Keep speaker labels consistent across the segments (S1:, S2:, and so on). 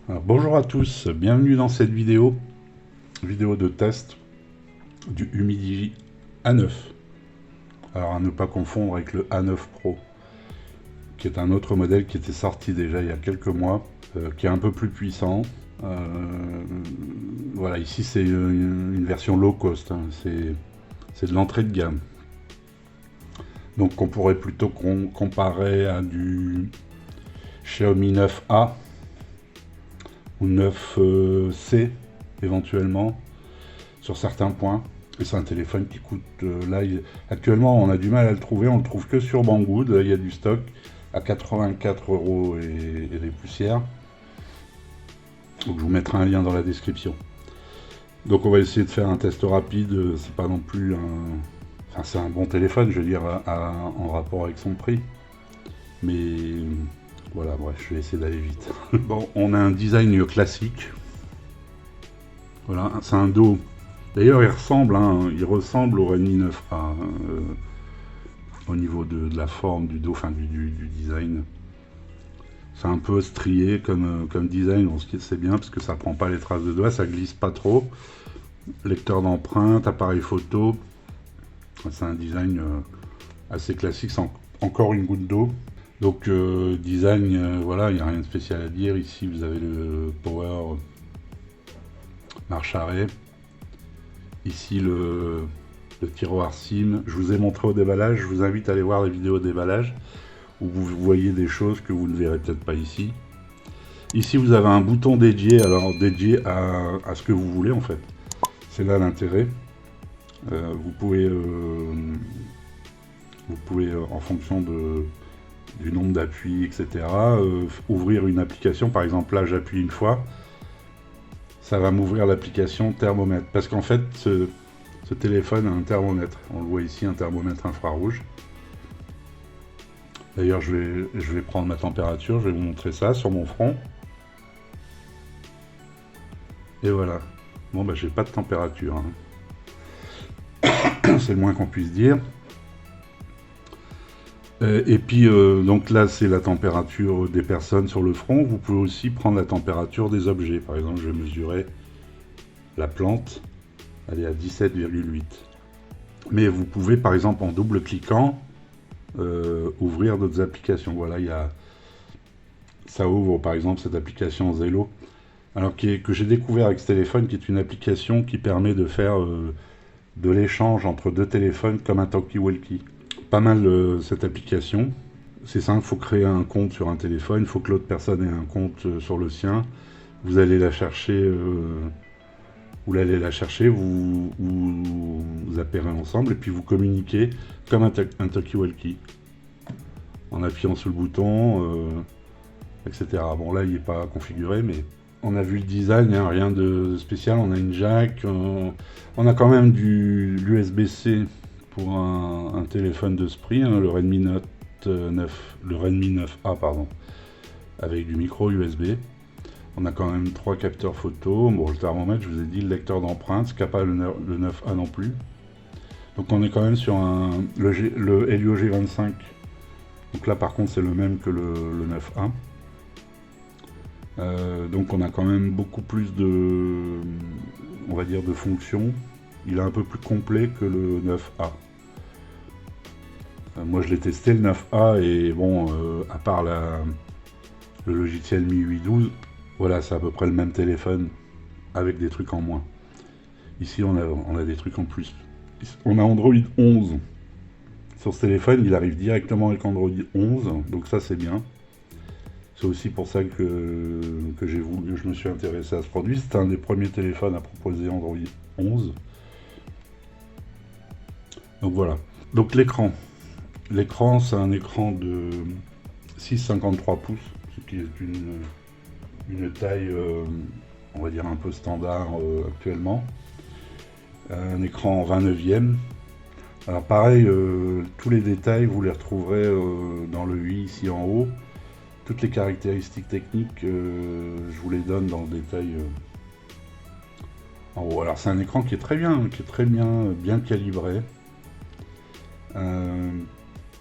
S1: Alors, bonjour à tous, bienvenue dans cette vidéo de test du Humidigi A9. Alors à ne pas confondre avec le A9 Pro, qui est un autre modèle qui était sorti déjà il y a quelques mois, qui est un peu plus puissant. Voilà, ici c'est une version low cost, hein. C'est de l'entrée de gamme. Donc on pourrait plutôt comparer à du Xiaomi 9A ou 9C éventuellement sur certains points. Et c'est un téléphone qui coûte là actuellement on a du mal à le trouver, on le trouve que sur Banggood. Il y a du stock à 84 € et des poussières. Donc je vous mettrai un lien dans la description. Donc on va essayer de faire un test rapide. C'est pas non plus un, enfin c'est un bon téléphone, je veux dire, en rapport avec son prix, mais voilà, bref, je vais essayer d'aller vite. Bon, on a un design classique. Voilà, c'est un dos. D'ailleurs, il ressemble au Redmi 9A au niveau de la forme du dos, enfin du design. C'est un peu strié comme design, bon, c'est bien parce que ça prend pas les traces de doigts, ça glisse pas trop. Lecteur d'empreintes, appareil photo. C'est un design assez classique, c'est encore une goutte d'eau. Donc design, voilà, il n'y a rien de spécial à dire. Ici vous avez le power marche arrêt. Ici le tiroir SIM. Je vous ai montré au déballage, je vous invite à aller voir les vidéos de déballage où vous voyez des choses que vous ne verrez peut-être pas ici. Ici vous avez un bouton dédié, alors dédié à ce que vous voulez en fait. C'est là l'intérêt. Vous pouvez en fonction du nombre d'appuis, etc., ouvrir une application. Par exemple, là, j'appuie une fois, ça va m'ouvrir l'application thermomètre. Parce qu'en fait, ce téléphone a un thermomètre. On le voit ici, un thermomètre infrarouge. D'ailleurs, je vais prendre ma température, je vais vous montrer ça sur mon front. Et voilà. Bon, bah, j'ai pas de température, hein. C'est le moins qu'on puisse dire. Et puis, donc là, c'est la température des personnes sur le front. Vous pouvez aussi prendre la température des objets. Par exemple, je vais mesurer la plante. Elle est à 17,8. Mais vous pouvez, par exemple, en double-cliquant, ouvrir d'autres applications. Voilà, ça ouvre, par exemple, cette application Zello. Alors, que j'ai découvert avec ce téléphone, qui est une application qui permet de faire de l'échange entre deux téléphones comme un talkie-walkie. Pas mal cette application. C'est simple, il faut créer un compte sur un téléphone, il faut que l'autre personne ait un compte sur le sien. Vous allez la chercher, vous apparaissez ensemble et puis vous communiquez comme un talkie-walkie en appuyant sur le bouton, etc. Bon là il n'est pas configuré, mais on a vu le design, hein, rien de spécial. On a une jack, on a quand même du l'USB-C pour un téléphone de ce prix, hein, le Redmi Note 9, le Redmi 9A pardon, avec du micro USB. On a quand même 3 capteurs photo. Bon, le thermomètre, je vous ai dit, le lecteur d'empreintes, ce qu'a pas le 9A non plus. Donc on est quand même sur le Helio G25. Donc là par contre c'est le même que le 9A. Donc on a quand même beaucoup plus on va dire, de fonctions. Il est un peu plus complet que le 9A. Moi je l'ai testé le 9A et bon, à part le logiciel MIUI 12, voilà, c'est à peu près le même téléphone avec des trucs en moins. Ici on a des trucs en plus. On a Android 11. Sur ce téléphone, il arrive directement avec Android 11, donc ça c'est bien. C'est aussi pour ça que je me suis intéressé à ce produit. C'est un des premiers téléphones à proposer Android 11. Donc voilà. Donc l'écran. L'écran, c'est un écran de 6,53 pouces, ce qui est une taille, on va dire, un peu standard actuellement. Un écran en 29e. Alors pareil, tous les détails, vous les retrouverez dans le i ici en haut. Toutes les caractéristiques techniques, je vous les donne dans le détail en haut. Alors c'est un écran qui est très bien calibré.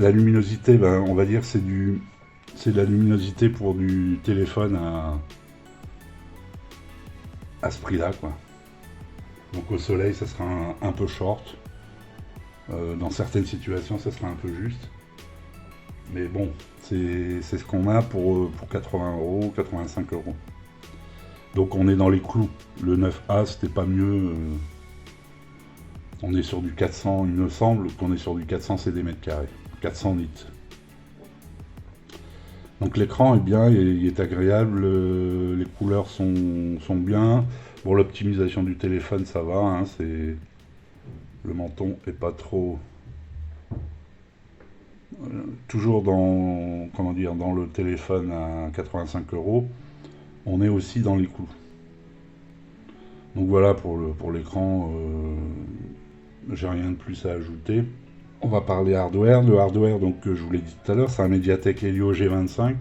S1: La luminosité, on va dire c'est de la luminosité pour du téléphone à ce prix-là, quoi. Donc au soleil, ça sera un peu short. Dans certaines situations, ça sera un peu juste. Mais bon, c'est ce qu'on a pour 80 euros, 85 euros. Donc on est dans les clous. Le 9A, c'était pas mieux. On est sur du 400, il me semble qu'on est sur du 400 cm², 400 nits. Donc l'écran est bien, il est agréable, les couleurs sont bien. Bon, l'optimisation du téléphone, ça va, hein, le menton est pas trop... toujours dans, comment dire, dans le téléphone à 85 euros, on est aussi dans les clous. Donc voilà pour l'écran, j'ai rien de plus à ajouter. On va parler hardware. Le hardware, donc, je vous l'ai dit tout à l'heure, c'est un Mediatek Helio G25,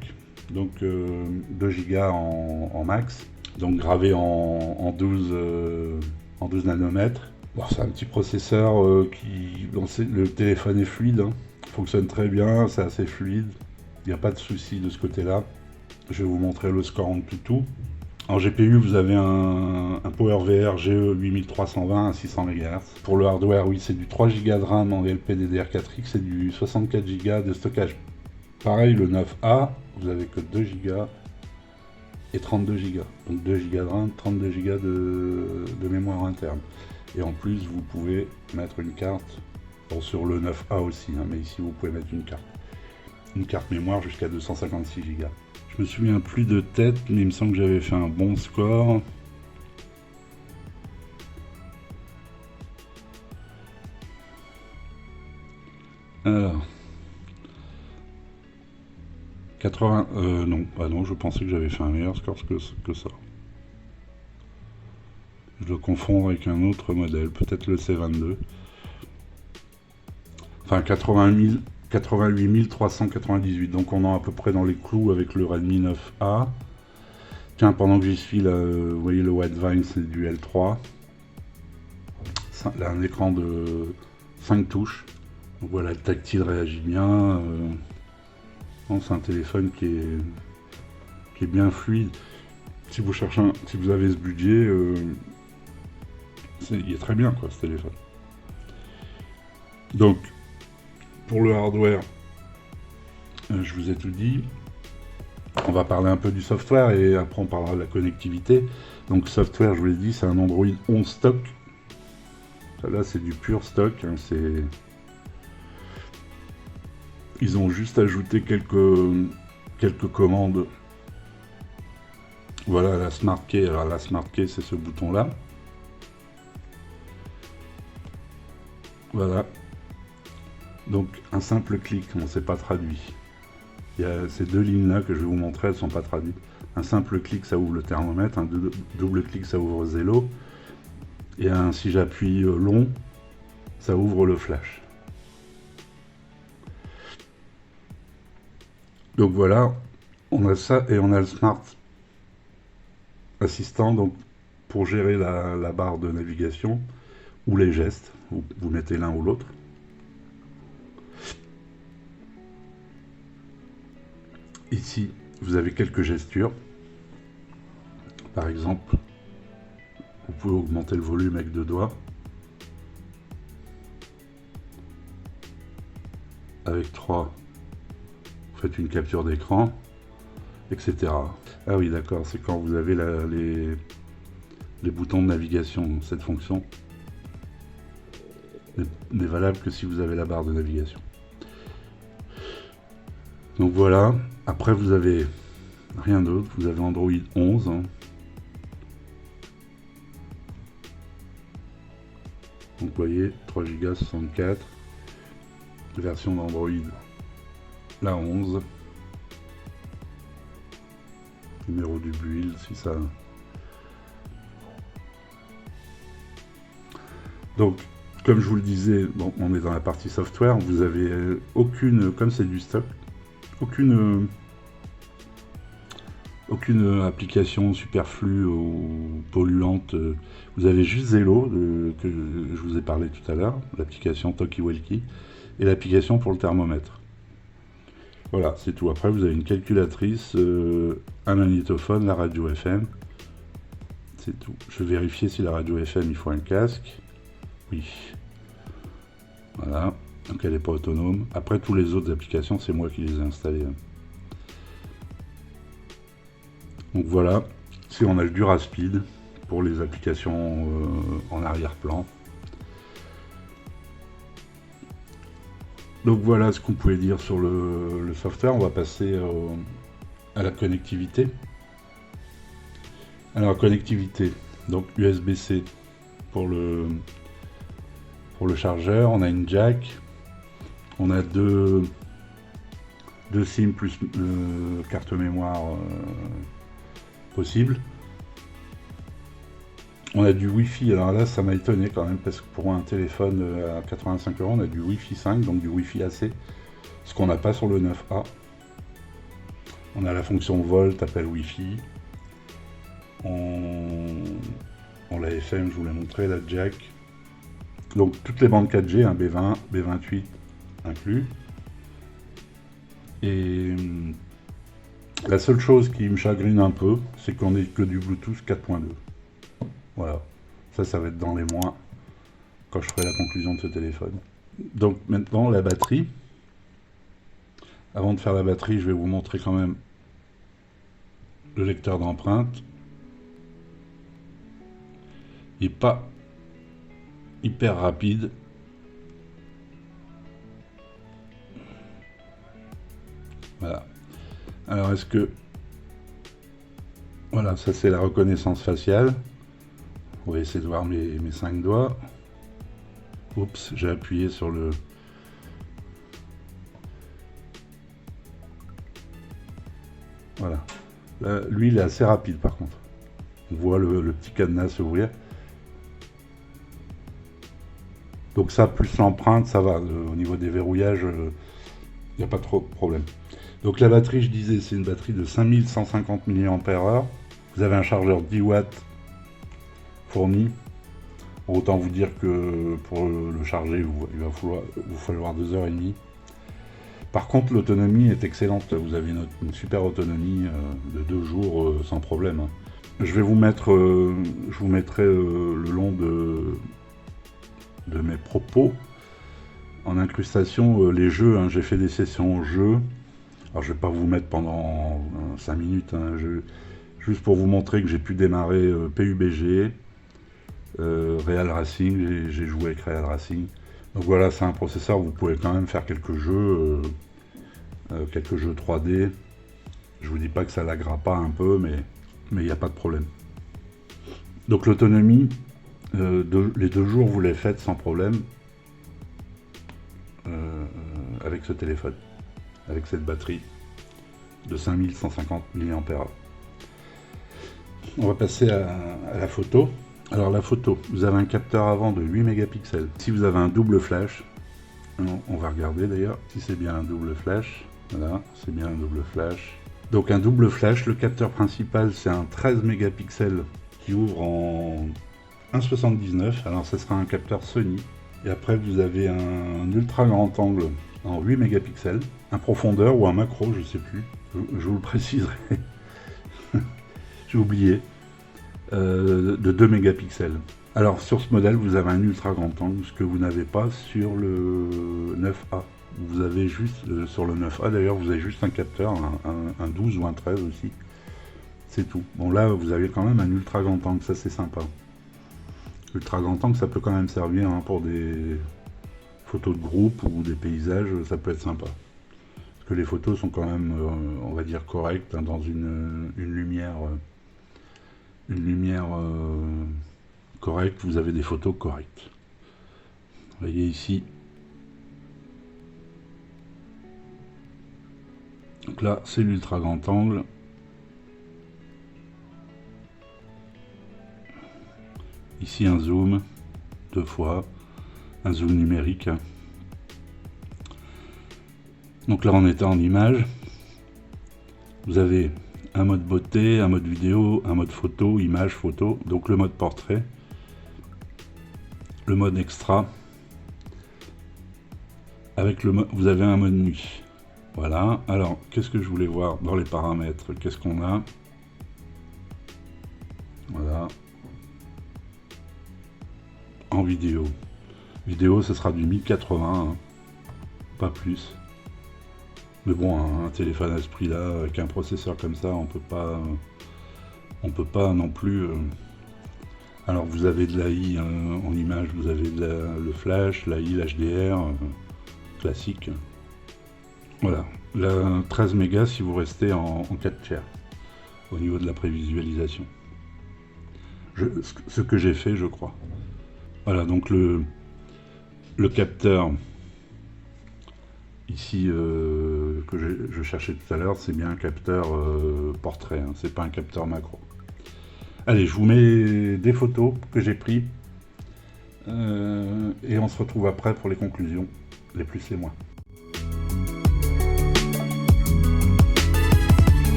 S1: donc 2 Go en max, donc gravé en 12 nanomètres. Bon, c'est un petit processeur le téléphone est fluide, hein, fonctionne très bien, c'est assez fluide, il n'y a pas de souci de ce côté-là. Je vais vous montrer le score en tout. En GPU, vous avez un PowerVR GE 8320 à 600 MHz. Pour le hardware, oui, c'est du 3 Go de RAM en LPDDR4X et du 64 Go de stockage. Pareil, le 9A, vous avez que 2 Go et 32 Go. Donc 2 Go de RAM, 32 Go de mémoire interne. Et en plus, vous pouvez mettre une carte, bon, sur le 9A aussi, hein, mais ici vous pouvez mettre une carte mémoire jusqu'à 256 Go. Je me souviens plus de tête, mais il me semble que j'avais fait un bon score. Alors, 80... non, bah non, je pensais que j'avais fait un meilleur score que ça. Je le confonds avec un autre modèle, peut-être le C22. Enfin, 88 398, donc on est à peu près dans les clous avec le Redmi 9A. Tiens, pendant que j'y suis, là, vous voyez le Widevine, c'est du L3. Là, un écran de 5 touches. Donc voilà, le tactile réagit bien. C'est un téléphone qui est bien fluide. Si vous cherchez si vous avez ce budget, il est très bien, quoi, ce téléphone. Donc, pour le hardware, je vous ai tout dit. On va parler un peu du software et après on parlera de la connectivité. Donc software, je vous l'ai dit, c'est un Android 11 stock. Là, c'est du pur stock. Hein, ils ont juste ajouté quelques commandes. Voilà, la Smart Key. Alors la Smart Key, c'est ce bouton-là. Voilà. Donc un simple clic, on ne s'est pas traduit. Il y a ces deux lignes-là que je vais vous montrer, elles ne sont pas traduites. Un simple clic, ça ouvre le thermomètre, un double clic, ça ouvre Zello. Et si j'appuie long, ça ouvre le flash. Donc voilà, on a ça et on a le Smart Assistant, donc pour gérer la barre de navigation ou les gestes, vous mettez l'un ou l'autre. Ici, vous avez quelques gestures. Par exemple, vous pouvez augmenter le volume avec 2 doigts. Avec 3, vous faites une capture d'écran, etc. Ah oui, d'accord, c'est quand vous avez les boutons de navigation. Cette fonction n'est valable que si vous avez la barre de navigation. Donc voilà, après vous avez rien d'autre, vous avez Android 11. Hein. Donc vous voyez, 3 Go 64, version d'Android, la 11. Numéro du build, si ça... Donc, comme je vous le disais, bon, on est dans la partie software, vous avez aucune, comme c'est du stock, aucune application superflue ou polluante. Vous avez juste Zello, que je vous ai parlé tout à l'heure, l'application Talkie-Walkie, et l'application pour le thermomètre. Voilà, c'est tout. Après, vous avez une calculatrice, un magnétophone, la radio FM. c'est tout. Je vais vérifier si la radio FM, il faut un casque. Oui. Voilà. Donc elle n'est pas autonome. Après, tous les autres applications, c'est moi qui les ai installées. Donc voilà. Si on a le Duraspeed pour les applications en arrière-plan. Donc voilà ce qu'on pouvait dire sur le software. On va passer à la connectivité. Alors connectivité, donc USB-C pour le chargeur, on a une jack, on a deux SIM plus carte mémoire possible. On a du Wi-Fi, alors là ça m'a étonné quand même parce que pour un téléphone à 85 €, on a du Wi-Fi 5, donc du Wi-Fi AC, ce qu'on n'a pas sur le 9A. On a la fonction Volt, appel Wi-Fi. On la FM, je vous l'ai montré, la jack. Donc toutes les bandes 4G, hein, B20, B28 inclus. Et la seule chose qui me chagrine un peu, c'est qu'on n'ait que du Bluetooth 4.2. Voilà, ça va être dans les mois quand je ferai la conclusion de ce téléphone. Donc maintenant la batterie. Avant de faire la batterie, je vais vous montrer quand même le lecteur d'empreintes. Il n'est pas hyper rapide. Voilà. Alors est-ce que... Voilà, ça c'est la reconnaissance faciale. On va essayer de voir mes 5 doigts. Oups, j'ai appuyé sur le... Voilà. Là, lui, il est assez rapide par contre. On voit le petit cadenas s'ouvrir. Donc ça, plus l'empreinte, ça va. Au niveau des verrouillages, il n'y a pas trop de problème. Donc la batterie, je disais, c'est une batterie de 5150 mAh. Vous avez un chargeur 10 watts fourni. Autant vous dire que pour le charger, il va vous falloir 2h30. Par contre, l'autonomie est excellente. Vous avez une super autonomie de 2 jours sans problème. Je vais vous mettre, je vous mettrai le long de mes propos en incrustation les jeux. J'ai fait des sessions jeux. Alors je vais pas vous mettre pendant 5 minutes. Juste pour vous montrer que j'ai pu démarrer PUBG, Real Racing. J'ai joué avec Real Racing. Donc voilà, c'est un processeur, vous pouvez quand même faire quelques jeux 3D. Je vous dis pas que ça laguera pas un peu, mais il n'y a pas de problème. Donc l'autonomie, les 2 jours vous les faites sans problème avec ce téléphone, avec cette batterie de 5150 mAh. On va passer à la photo. Alors la photo, vous avez un capteur avant de 8 mégapixels. Si vous avez un double flash, on va regarder d'ailleurs si c'est bien un double flash. Voilà, c'est bien un double flash. Donc un double flash, le capteur principal c'est un 13 mégapixels qui ouvre en 1,79. Alors ça sera un capteur Sony. Et après vous avez un ultra grand angle en 8 mégapixels, un profondeur ou un macro, je sais plus. Je vous le préciserai. J'ai oublié. De 2 mégapixels. Alors sur ce modèle vous avez un ultra grand angle, ce que vous n'avez pas sur le 9A. Vous avez juste sur le 9A d'ailleurs, vous avez juste un capteur, un 12 ou un 13 aussi. C'est tout. Bon là vous avez quand même un ultra grand angle, ça c'est sympa. Ultra grand angle ça peut quand même servir pour des photos de groupe ou des paysages, ça peut être sympa. Parce que les photos sont quand même, on va dire, correctes dans une lumière. Correcte, vous avez des photos correctes. Vous voyez ici. Donc là, c'est l'ultra grand angle. Ici un zoom, 2 fois, un zoom numérique. Donc là, on est en image. Vous avez un mode beauté, un mode vidéo, un mode photo, image, photo, donc le mode portrait, le mode extra, avec vous avez un mode nuit. Voilà, alors qu'est-ce que je voulais voir dans les paramètres, qu'est-ce qu'on a? Voilà, en vidéo. Vidéo, ce sera du 1080, hein, pas plus. Mais bon, un téléphone à ce prix-là, avec un processeur comme ça, on peut pas non plus. Alors vous avez de l'AI en image, vous avez le flash, l'AI, l'HDR, classique. Voilà, la 13 mégas si vous restez en 4 tiers, au niveau de la prévisualisation. Ce que j'ai fait, je crois. Voilà, donc le capteur, ici, que je cherchais tout à l'heure, c'est bien un capteur portrait, hein, c'est pas un capteur macro. Allez, je vous mets des photos que j'ai prises, et on se retrouve après pour les conclusions, les plus et moins.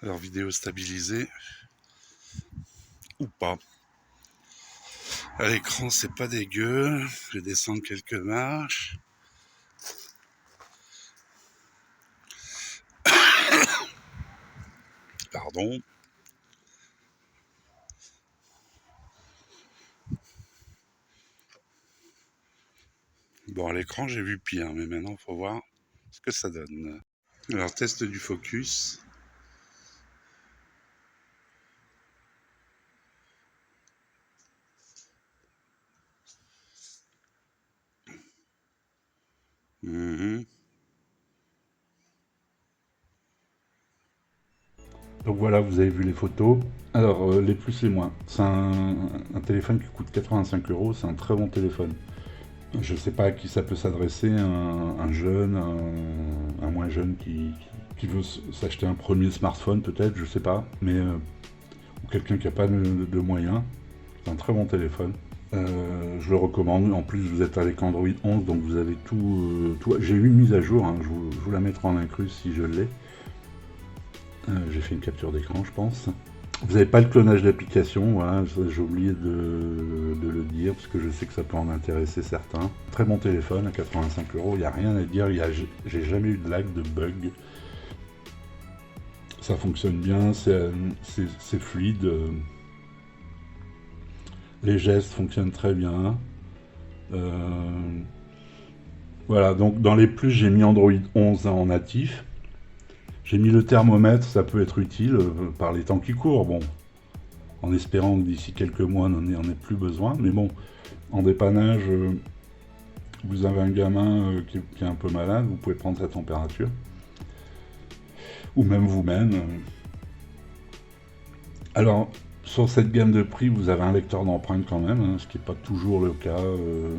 S1: Alors vidéo stabilisée ou pas. À l'écran c'est pas dégueu. Je vais descendre quelques marches. Pardon. Bon, à l'écran j'ai vu pire, mais maintenant il faut voir ce que ça donne. Alors test du focus. Donc voilà, vous avez vu les photos. Alors, les plus et moins. C'est un téléphone qui coûte 85 €, c'est un très bon téléphone. Je ne sais pas à qui ça peut s'adresser, un jeune, un moins jeune qui veut s'acheter un premier smartphone peut-être, je sais pas, mais ou quelqu'un qui n'a pas de moyens. C'est un très bon téléphone. Je le recommande. En plus, vous êtes avec Android 11, donc vous avez tout. J'ai eu une mise à jour, hein, je vous la mettrai en inclus si je l'ai. J'ai fait une capture d'écran, je pense. Vous n'avez pas le clonage d'application, voilà, j'ai oublié de le dire, parce que je sais que ça peut en intéresser certains. Très bon téléphone, à 85 €, il n'y a rien à dire, j'ai jamais eu de lag, de bug. Ça fonctionne bien, c'est fluide. Les gestes fonctionnent très bien. Voilà, donc dans les plus, j'ai mis Android 11 en natif. J'ai mis le thermomètre, ça peut être utile par les temps qui courent, bon, en espérant que d'ici quelques mois on n'en ait plus besoin, mais bon, en dépannage, vous avez un gamin qui est un peu malade, vous pouvez prendre sa température, ou même vous-même. Alors, sur cette gamme de prix, vous avez un lecteur d'empreintes quand même, hein, ce qui n'est pas toujours le cas,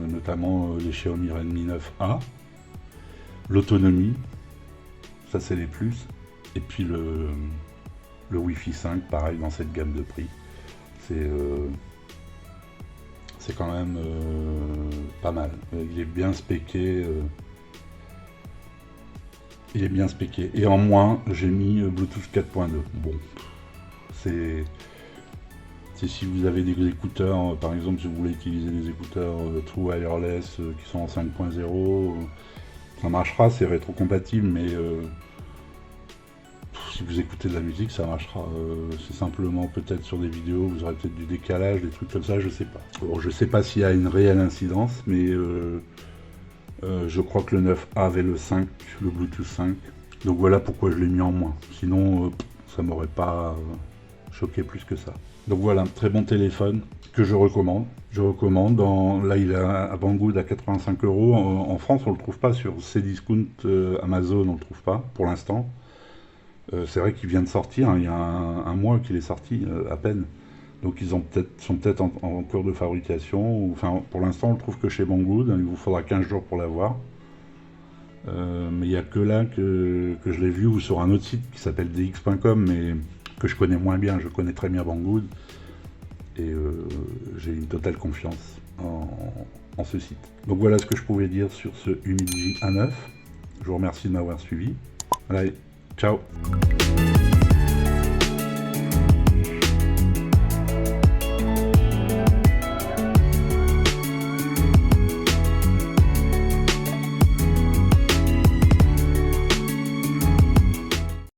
S1: notamment les Xiaomi Redmi 9A. L'autonomie, ça c'est les plus. Et puis le Wi-Fi 5, pareil, dans cette gamme de prix. C'est quand même pas mal. Il est bien spéqué. Il est bien spéqué. Et en moins, j'ai mis Bluetooth 4.2. Bon, c'est si vous avez des écouteurs, par exemple, si vous voulez utiliser des écouteurs True Wireless qui sont en 5.0, ça marchera, c'est rétrocompatible, mais si vous écoutez de la musique, ça marchera. C'est simplement peut-être sur des vidéos, vous aurez peut-être du décalage, des trucs comme ça, je sais pas. Alors, je sais pas s'il y a une réelle incidence, mais je crois que le 9A avait le 5, le Bluetooth 5. Donc voilà pourquoi je l'ai mis en moins. Sinon, ça m'aurait pas choqué plus que ça. Donc voilà, très bon téléphone que je recommande. Là, il est à Banggood à 85 €. En France, on le trouve pas sur Cdiscount, Amazon, on le trouve pas pour l'instant. C'est vrai qu'il vient de sortir, hein, il y a un mois qu'il est sorti, à peine. Donc ils sont peut-être en cours de fabrication. Enfin, pour l'instant, on le trouve que chez Banggood. Il vous faudra 15 jours pour l'avoir. Mais il n'y a que là que je l'ai vu, ou sur un autre site qui s'appelle dx.com, mais que je connais moins bien. Je connais très bien Banggood. Et j'ai une totale confiance en ce site. Donc voilà ce que je pouvais dire sur ce Humidigi A9. Je vous remercie de m'avoir suivi. Allez, ciao!